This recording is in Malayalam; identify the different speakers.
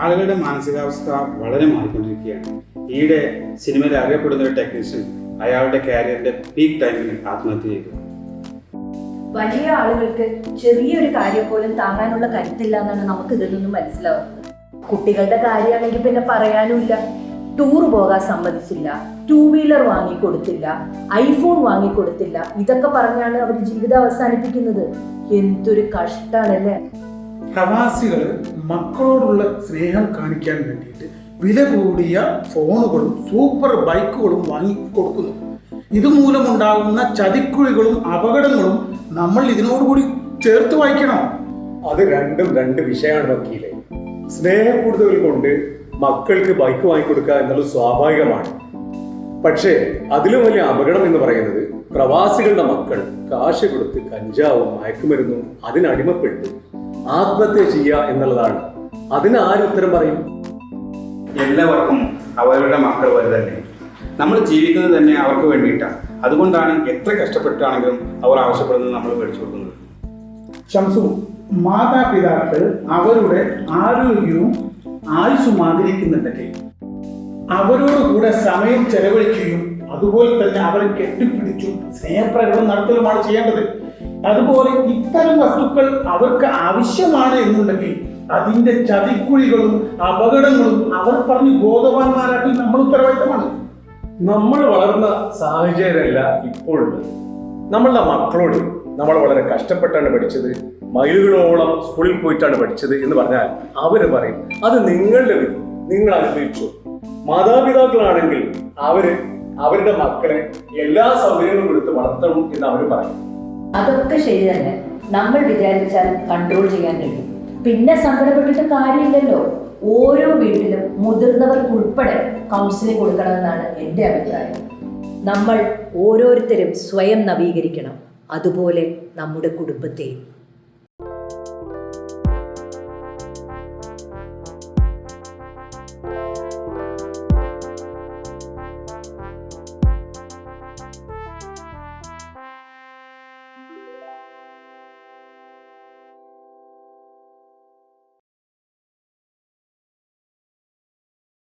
Speaker 1: ആളുകളുടെ മാനസികാവസ്ഥ വളരെ മാറിക്കൊണ്ടിരിക്കുകയാണ്. ഈയിടെ സിനിമയിൽ അറിയപ്പെടുന്ന ഒരു ടെക്നീഷ്യൻ അയാളുടെ കരിയറിന്റെ പീക്ക് ടൈമിൽ ആത്മഹത്യ ചെയ്തു.
Speaker 2: വലിയ ആളുകൾക്ക് ചെറിയൊരു കാര്യം പോലും താങ്ങാനുള്ള കരുത്തില്ല എന്നാണ് നമുക്ക് ഇതിൽ നിന്നും മനസ്സിലാവുന്നത്. കുട്ടികളുടെ കാര്യമാണെങ്കിൽ പിന്നെ പറയാനുമില്ല. ടൂർ പോകാൻ സമ്മതിച്ചില്ല, 2 വീലർ വാങ്ങിക്കൊടുത്തില്ല, ഐഫോൺ വാങ്ങിക്കൊടുത്തില്ല, ഇതൊക്കെ പറഞ്ഞാണ് അവർ ജീവിതം അവസാനിപ്പിക്കുന്നത്. എന്തൊരു കഷ്ടാണല്ലേ.
Speaker 3: പ്രവാസികൾ മക്കളോടുള്ള സ്നേഹം കാണിക്കാൻ വേണ്ടിയിട്ട് വില കൂടിയ ഫോണുകളും സൂപ്പർ ബൈക്കുകളും വാങ്ങിക്കൊടുക്കുന്നു. ഇതുമൂലമുണ്ടാകുന്ന ചതിക്കുഴികളും അപകടങ്ങളും നമ്മൾ ഇതിനോടുകൂടി ചേർത്ത് വായിക്കണം.
Speaker 4: അത് രണ്ടും രണ്ട് വിഷയമാണ് വക്കീലെ. സ്നേഹക്കൂടുതൽ കൊണ്ട് മക്കൾക്ക് ബൈക്ക് വാങ്ങിക്കൊടുക്കുക എന്നുള്ളത് സ്വാഭാവികമാണ്. പക്ഷേ അതിലും വലിയ അപകടം എന്ന് പറയുന്നത് പ്രവാസികളുടെ മക്കൾ കാശ് കൊടുത്ത് കഞ്ചാവും മയക്കുമരുന്നും അതിനടിമപ്പെട്ട് ആത്മഹത്യ ചെയ്യുക എന്നുള്ളതാണ്. അതിന് ആര് ഉത്തരം പറയും?
Speaker 1: എല്ലാവർക്കും അവരുടെ മക്കൾ വലുതന്നെ. നമ്മൾ ജീവിക്കുന്നത് തന്നെ അവർക്ക് വേണ്ടിയിട്ടാണ്. അതുകൊണ്ടാണ് എത്ര കഷ്ടപ്പെട്ടാണെങ്കിലും അവർ ആവശ്യപ്പെടുന്നത് നമ്മൾ മേടിച്ചു കൊടുക്കുന്നത്.
Speaker 3: ശംസു, മാതാപിതാക്കൾ അവരുടെ ആരോഗ്യവും ആയുസ്സും ആഗ്രഹിക്കുന്നുണ്ടെങ്കിൽ അവരോട് കൂടെ സമയം ചെലവഴിക്കുകയും അതുപോലെ തന്നെ അവരെ കെട്ടിപ്പിടിച്ചും സ്നേഹപ്രകടനം നടത്തലുമാണ് ചെയ്യേണ്ടത്. അതുപോലെ ഇത്തരം വസ്തുക്കൾ അവർക്ക് ആവശ്യമാണ് എന്നുണ്ടെങ്കിൽ അതിന്റെ ചതിക്കുഴികളും അപകടങ്ങളും അവർ പറഞ്ഞ് ബോധവാന്മാരാക്കി നമ്മൾ ഉത്തരവാദിത്തമാണ്.
Speaker 4: നമ്മൾ വളർന്ന സാഹചര്യമല്ല ഇപ്പോഴുള്ളത്. നമ്മളുടെ മക്കളോട് നമ്മൾ വളരെ കഷ്ടപ്പെട്ടാണ് പഠിച്ചത്, മൈലുകളോളം സ്കൂളിൽ പോയിട്ടാണ് പഠിച്ചത് എന്ന് പറഞ്ഞാൽ അവർ പറയും അത് നിങ്ങളുടെ വീട്, നിങ്ങൾ അനുഭവിച്ചു. മാതാപിതാക്കളാണെങ്കിൽ അവരുടെ മക്കളെ എല്ലാ സൗകര്യങ്ങളും കൊടുത്ത് വളർത്തണം എന്ന് അവർ പറയും.
Speaker 2: അതൊക്കെ ശരി തന്നെ. നമ്മൾ വിചാരിച്ചാൽ കൺട്രോൾ ചെയ്യാൻ കഴിയും. പിന്നെ സങ്കടപ്പെട്ടിട്ട് കാര്യമില്ലല്ലോ. ഓരോ വീട്ടിലും മുതിർന്നവർക്കുൾപ്പെടെ കൗൺസിലിംഗ് കൊടുക്കണമെന്നാണ് എൻ്റെ അഭിപ്രായം. നമ്മൾ ഓരോരുത്തരും സ്വയം നവീകരിക്കണം, അതുപോലെ നമ്മുടെ കുടുംബത്തെയും.